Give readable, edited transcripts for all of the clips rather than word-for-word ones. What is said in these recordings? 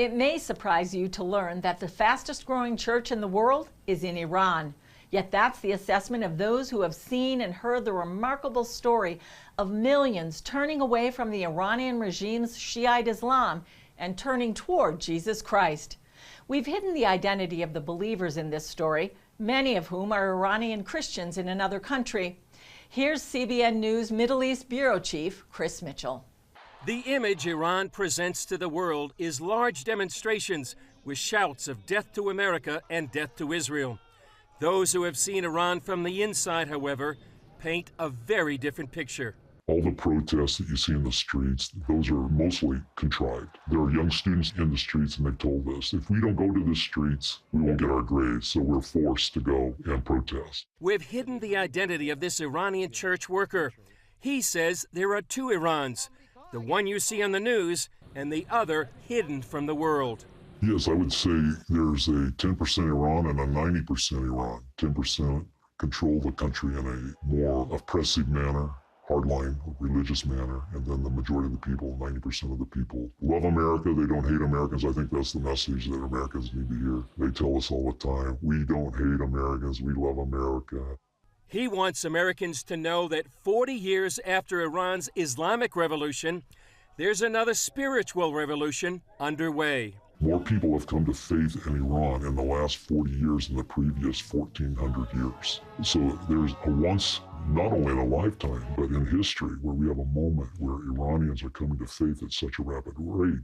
It may surprise you to learn that the fastest growing church in the world is in Iran. Yet that's the assessment of those who have seen and heard the remarkable story of millions turning away from the Iranian regime's Shiite Islam and turning toward Jesus Christ. We've hidden the identity of the believers in this story, many of whom are Iranian Christians in another country. Here's CBN News Middle East Bureau Chief Chris Mitchell. The image Iran presents to the world is large demonstrations with shouts of death to America and death to Israel. Those who have seen Iran from the inside, however, paint a very different picture. All the protests that you see in the streets, those are mostly contrived. There are young students in the streets, and they've told us, if we don't go to the streets, we won't get our grades, so we're forced to go and protest. We've hidden the identity of this Iranian church worker. He says there are two Irans, the one you see on the news and the other hidden from the world. Yes, I would say there's a 10% Iran and a 90% Iran. 10% control the country in a more oppressive manner, hardline, religious manner, and then the majority of the people, 90% of the people, love America. They don't hate Americans. I think that's the message that Americans need to hear. They tell us all the time, we don't hate Americans, we love America. He wants Americans to know that 40 years after Iran's Islamic Revolution, there's another spiritual revolution underway. More people have come to faith in Iran in the last 40 years than the previous 1,400 years. So there's a once, not only in a lifetime, but in history, where we have a moment where Iranians are coming to faith at such a rapid rate.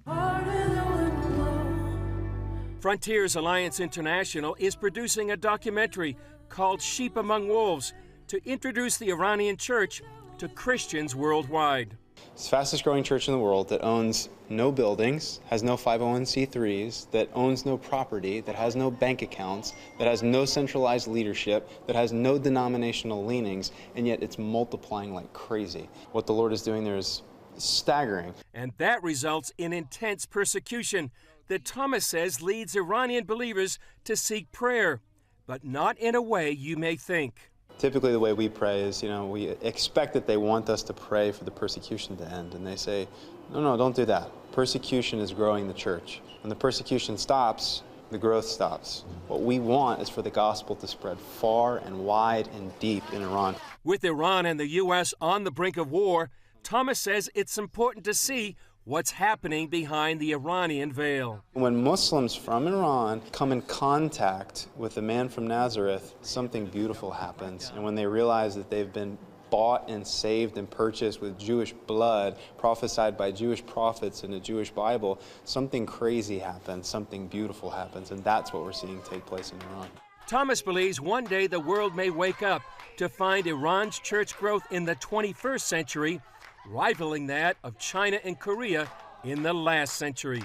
Frontiers Alliance International is producing a documentary called Sheep Among Wolves to introduce the Iranian church to Christians worldwide. It's the fastest growing church in the world that owns no buildings, has no 501c3s, that owns no property, that has no bank accounts, that has no centralized leadership, that has no denominational leanings, and yet it's multiplying like crazy. What the Lord is doing there is staggering. And that results in intense persecution that Thomas says leads Iranian believers to seek prayer, but not in a way you may think. Typically the way we pray is, we expect that they want us to pray for the persecution to end. And they say, no, don't do that. Persecution is growing the church. When the persecution stops, the growth stops. What we want is for the gospel to spread far and wide and deep in Iran. With Iran and the U.S. on the brink of war, Thomas says it's important to see what's happening behind the Iranian veil. When Muslims from Iran come in contact with a man from Nazareth, something beautiful happens. And when they realize that they've been bought and saved and purchased with Jewish blood, prophesied by Jewish prophets in the Jewish Bible, something crazy happens, something beautiful happens, and that's what we're seeing take place in Iran. Thomas believes one day the world may wake up to find Iran's church growth in the 21st century rivaling that of China and Korea in the last century.